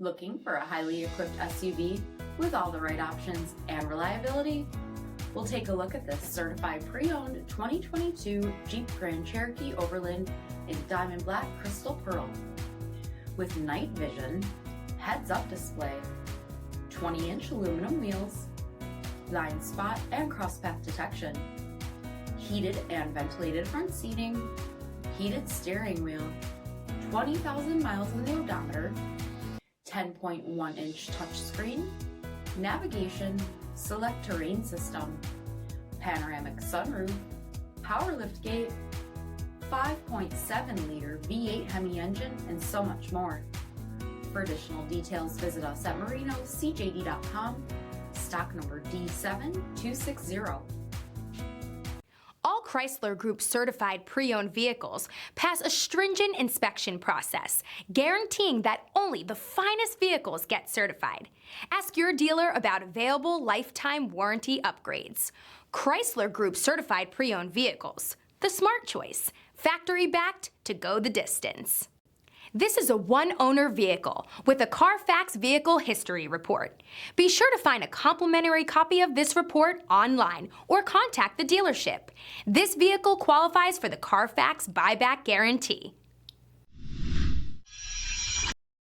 Looking for a highly equipped SUV with all the right options and reliability? We'll take a look at this certified pre-owned 2022 Jeep Grand Cherokee Overland in Diamond Black Crystal Pearl. With night vision, heads-up display, 20-inch aluminum wheels, blind spot and crosspath detection, heated and ventilated front seating, heated steering wheel, 20,000 miles on the odometer, 10.1-inch touchscreen, navigation, select terrain system, panoramic sunroof, power liftgate, 5.7-liter V8 HEMI engine, and so much more. For additional details, visit us at marinocjd.com, stock number D7260. All Chrysler Group certified pre-owned vehicles pass a stringent inspection process, guaranteeing that only the finest vehicles get certified. Ask your dealer about available lifetime warranty upgrades. Chrysler Group certified pre-owned vehicles, the smart choice, factory backed to go the distance. This is a one-owner vehicle with a Carfax Vehicle History Report. Be sure to find a complimentary copy of this report online or contact the dealership. This vehicle qualifies for the Carfax Buyback Guarantee.